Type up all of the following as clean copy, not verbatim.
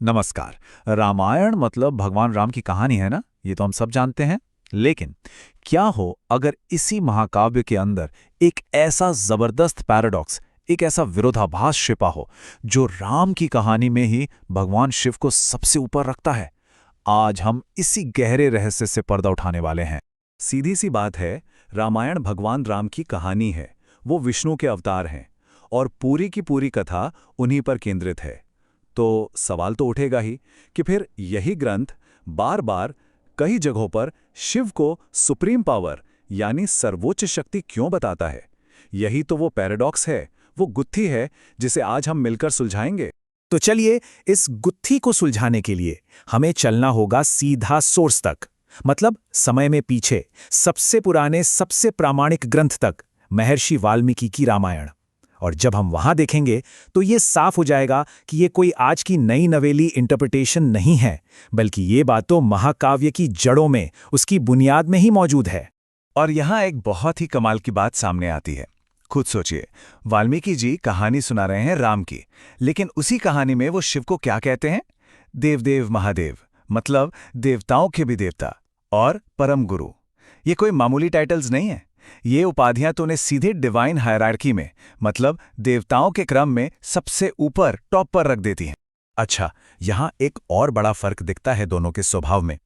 नमस्कार। रामायण मतलब भगवान राम की कहानी है ना, ये तो हम सब जानते हैं। लेकिन क्या हो अगर इसी महाकाव्य के अंदर एक ऐसा जबरदस्त पैराडॉक्स, एक ऐसा विरोधाभास छिपा हो जो राम की कहानी में ही भगवान शिव को सबसे ऊपर रखता है। आज हम इसी गहरे रहस्य से पर्दा उठाने वाले हैं। सीधी सी बात है, रामायण भगवान राम की कहानी है। वो विष्णु के अवतार हैं और पूरी की पूरी कथा उन्हीं पर केंद्रित है। तो सवाल तो उठेगा ही कि फिर यही ग्रंथ बार बार कई जगहों पर शिव को सुप्रीम पावर यानी सर्वोच्च शक्ति क्यों बताता है। यही तो वो पैराडॉक्स है, वो गुत्थी है जिसे आज हम मिलकर सुलझाएंगे। तो चलिए, इस गुत्थी को सुलझाने के लिए हमें चलना होगा सीधा सोर्स तक, मतलब समय में पीछे, सबसे पुराने, सबसे प्रामाणिक ग्रंथ तक, महर्षि वाल्मीकि की रामायण। और जब हम वहां देखेंगे तो ये साफ हो जाएगा कि ये कोई आज की नई नवेली इंटरप्रिटेशन नहीं है, बल्कि ये बात तो महाकाव्य की जड़ों में, उसकी बुनियाद में ही मौजूद है। और यहाँ एक बहुत ही कमाल की बात सामने आती है। खुद सोचिए, वाल्मीकि जी कहानी सुना रहे हैं राम की, लेकिन उसी कहानी में वो शिव को क्या कहते हैं? देवदेव महादेव, मतलब देवताओं के भी देवता और परम गुरु। ये कोई मामूली टाइटल्स नहीं है। ये उपाधियां तो उन्हें सीधे डिवाइन हायरार्की में, मतलब देवताओं के क्रम में सबसे ऊपर, टॉप पर रख देती हैं। अच्छा, यहाँ एक और बड़ा फर्क दिखता है दोनों के स्वभाव में।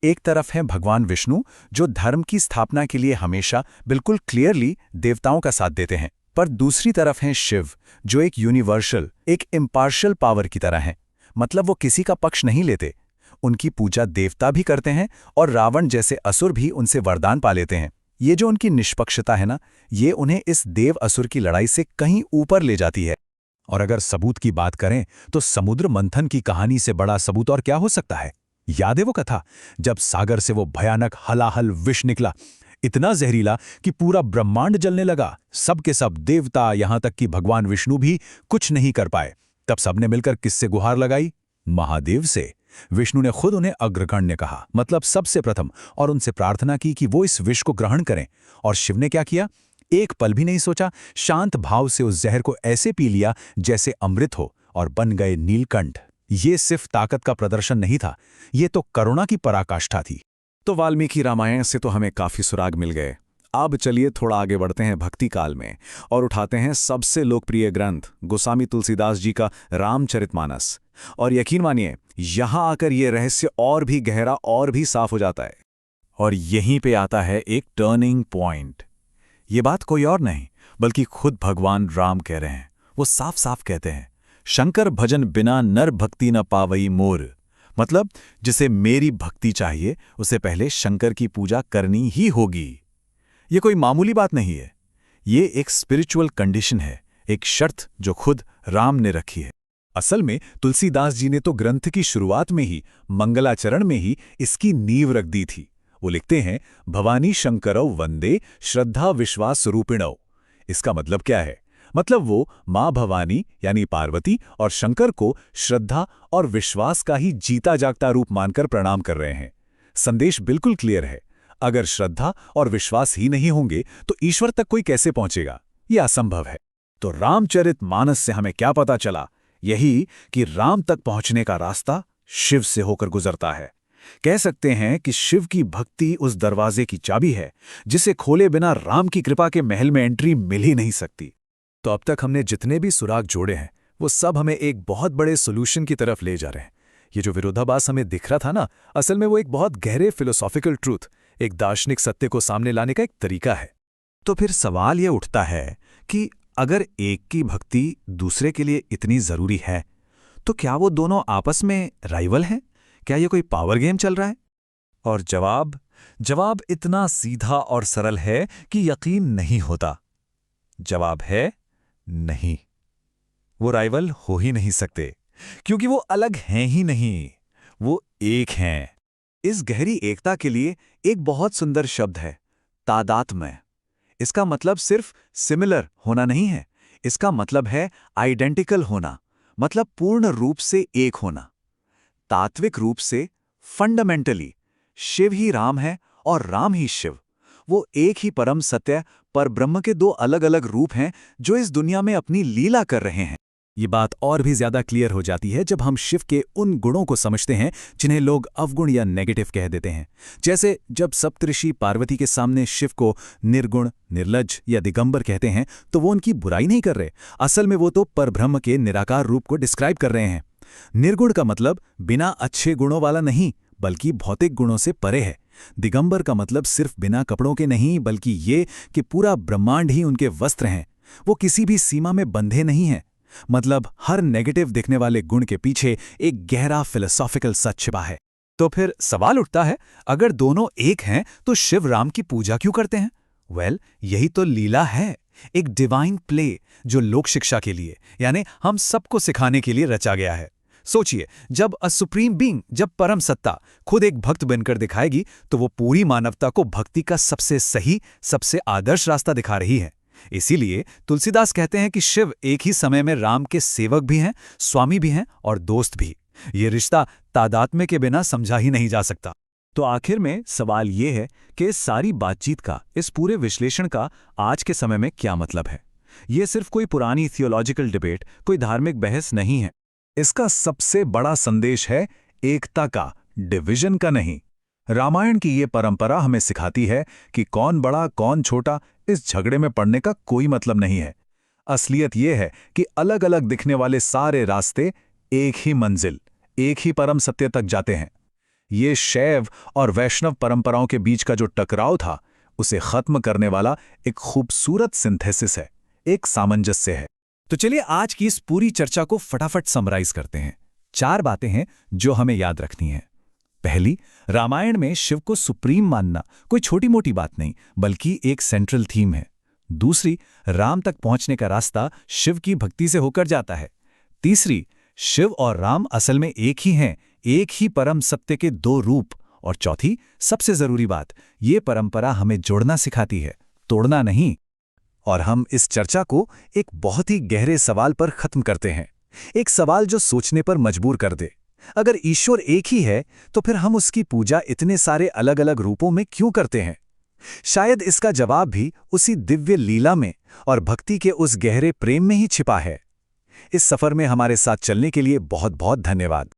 एक तरफ है भगवान विष्णु, जो धर्म की स्थापना के लिए हमेशा बिल्कुल क्लियरली देवताओं का साथ देते हैं, पर दूसरी तरफ हैं शिव, जो एक यूनिवर्सल, एक इम्पार्शियल पावर की तरह हैं। मतलब वो किसी का पक्ष नहीं लेते। उनकी पूजा देवता भी करते हैं और रावण जैसे असुर भी उनसे वरदान पा लेते हैं। ये जो उनकी निष्पक्षता है ना, ये उन्हें इस देव असुर की लड़ाई से कहीं ऊपर ले जाती है। और अगर सबूत की बात करें तो समुद्र मंथन की कहानी से बड़ा सबूत और क्या हो सकता है? याद है वो कथा, जब सागर से वो भयानक हलाहल विष निकला, इतना जहरीला कि पूरा ब्रह्मांड जलने लगा। सब के सब देवता, यहां तक कि भगवान विष्णु भी कुछ नहीं कर पाए। तब सबने मिलकर किससे गुहार लगाई? महादेव से। विष्णु ने खुद उन्हें अग्रगण्य कहा, मतलब सबसे प्रथम, और उनसे प्रार्थना की कि वो इस विष को ग्रहण करें। और शिव ने क्या किया? एक पल भी नहीं सोचा, शांत भाव से उस जहर को ऐसे पी लिया जैसे अमृत हो, और बन गए नीलकंठ। ये सिर्फ ताकत का प्रदर्शन नहीं था, ये तो करुणा की पराकाष्ठा थी। तो वाल्मीकि रामायण से तो हमें काफी सुराग मिल गए। अब चलिए थोड़ा आगे बढ़ते हैं भक्ति काल में और उठाते हैं सबसे लोकप्रिय ग्रंथ गोस्वामी तुलसीदास जी का रामचरितमानस। और यकीन मानिए, यहां आकर यह रहस्य और भी गहरा और भी साफ हो जाता है। और यहीं पे आता है एक टर्निंग पॉइंट। ये बात कोई और नहीं बल्कि खुद भगवान राम कह रहे हैं। वो साफ साफ कहते हैं, शंकर भजन बिना नर भक्ति न पावई मोर। मतलब जिसे मेरी भक्ति चाहिए उसे पहले शंकर की पूजा करनी ही होगी। ये कोई मामूली बात नहीं है, ये एक स्पिरिचुअल कंडीशन है, एक शर्त जो खुद राम ने रखी है। असल में तुलसीदास जी ने तो ग्रंथ की शुरुआत में ही, मंगलाचरण में ही इसकी नींव रख दी थी। वो लिखते हैं, भवानी शंकरौ वंदे श्रद्धा विश्वास रूपिणौ। इसका मतलब क्या है? मतलब वो माँ भवानी यानी पार्वती और शंकर को श्रद्धा और विश्वास का ही जीता जागता रूप मानकर प्रणाम कर रहे हैं। संदेश बिल्कुल क्लियर है, अगर श्रद्धा और विश्वास ही नहीं होंगे तो ईश्वर तक कोई कैसे पहुंचेगा? यह असंभव है। तो रामचरितमानस से हमें क्या पता चला? यही कि राम तक पहुंचने का रास्ता शिव से होकर गुजरता है। कह सकते हैं कि शिव की भक्ति उस दरवाजे की चाबी है जिसे खोले बिना राम की कृपा के महल में एंट्री मिल ही नहीं सकती। तो अब तक हमने जितने भी सुराग जोड़े हैं वो सब हमें एक बहुत बड़े सोल्यूशन की तरफ ले जा रहे हैं। ये जो विरोधाभास हमें दिख रहा था ना, असल में वो एक बहुत गहरे फिलोसॉफिकल ट्रूथ, एक दार्शनिक सत्य को सामने लाने का एक तरीका है। तो फिर सवाल ये उठता है कि अगर एक की भक्ति दूसरे के लिए इतनी जरूरी है, तो क्या वो दोनों आपस में राइवल हैं? क्या ये कोई पावर गेम चल रहा है? और जवाब इतना सीधा और सरल है कि यकीन नहीं होता। जवाब है नहीं। वो राइवल हो ही नहीं सकते, क्योंकि वो अलग हैं ही नहीं, वो एक हैं। इस गहरी एकता के लिए एक बहुत सुंदर शब्द है, तादात्म्य। इसका मतलब सिर्फ सिमिलर होना नहीं है, इसका मतलब है आइडेंटिकल होना, मतलब पूर्ण रूप से एक होना। तात्विक रूप से, फंडामेंटली, शिव ही राम है और राम ही शिव। वो एक ही परम सत्य, पर ब्रह्म के दो अलग अलग रूप हैं जो इस दुनिया में अपनी लीला कर रहे हैं। ये बात और भी ज्यादा क्लियर हो जाती है जब हम शिव के उन गुणों को समझते हैं जिन्हें लोग अवगुण या नेगेटिव कह देते हैं। जैसे जब सप्तऋषि पार्वती के सामने शिव को निर्गुण, निर्लज्ज या दिगंबर कहते हैं तो वो उनकी बुराई नहीं कर रहे, असल में वो तो परब्रह्म के निराकार रूप को डिस्क्राइब कर रहे हैं। निर्गुण का मतलब बिना अच्छे गुणों वाला नहीं, बल्कि भौतिक गुणों से परे है। दिगंबर का मतलब सिर्फ बिना कपड़ों के नहीं, बल्कि ये कि पूरा ब्रह्मांड ही उनके वस्त्र हैं, वो किसी भी सीमा में बंधे नहीं हैं। मतलब हर नेगेटिव दिखने वाले गुण के पीछे एक गहरा फिलोसॉफिकल सच छिपा है। तो फिर सवाल उठता है, अगर दोनों एक हैं तो शिव राम की पूजा क्यों करते हैं? यही तो लीला है, एक डिवाइन प्ले जो लोक शिक्षा के लिए, यानी हम सबको सिखाने के लिए रचा गया है। सोचिए, जब अ सुप्रीम बीइंग, जब परम सत्ता खुद एक भक्त बनकर दिखाएगी तो वो पूरी मानवता को भक्ति का सबसे सही, सबसे आदर्श रास्ता दिखा रही है। इसीलिए तुलसीदास कहते हैं कि शिव एक ही समय में राम के सेवक भी हैं, स्वामी भी हैं और दोस्त भी। ये रिश्ता तादात्म्य के बिना समझा ही नहीं जा सकता। तो आखिर में सवाल ये है कि इस सारी बातचीत का, इस पूरे विश्लेषण का आज के समय में क्या मतलब है? ये सिर्फ कोई पुरानी थियोलॉजिकल डिबेट, कोई धार्मिक बहस नहीं है। इसका सबसे बड़ा संदेश है एकता का, डिवीजन का नहीं। रामायण की ये परंपरा हमें सिखाती है कि कौन बड़ा कौन छोटा, इस झगड़े में पड़ने का कोई मतलब नहीं है। असलियत ये है कि अलग अलग दिखने वाले सारे रास्ते एक ही मंजिल, एक ही परम सत्य तक जाते हैं। ये शैव और वैष्णव परंपराओं के बीच का जो टकराव था, उसे खत्म करने वाला एक खूबसूरत सिंथेसिस है, एक सामंजस्य है। तो चलिए आज की इस पूरी चर्चा को फटाफट समराइज करते हैं। 4 बातें हैं जो हमें याद रखनी है। पहली, रामायण में शिव को सुप्रीम मानना कोई छोटी मोटी बात नहीं, बल्कि एक सेंट्रल थीम है। दूसरी, राम तक पहुंचने का रास्ता शिव की भक्ति से होकर जाता है। तीसरी, शिव और राम असल में एक ही हैं, एक ही परम सत्य के 2 रूप। और चौथी, सबसे जरूरी बात, ये परंपरा हमें जोड़ना सिखाती है, तोड़ना नहीं। और हम इस चर्चा को एक बहुत ही गहरे सवाल पर खत्म करते हैं, एक सवाल जो सोचने पर मजबूर कर दे। अगर ईश्वर एक ही है तो फिर हम उसकी पूजा इतने सारे अलग अलग रूपों में क्यों करते हैं? शायद इसका जवाब भी उसी दिव्य लीला में और भक्ति के उस गहरे प्रेम में ही छिपा है। इस सफर में हमारे साथ चलने के लिए बहुत बहुत धन्यवाद।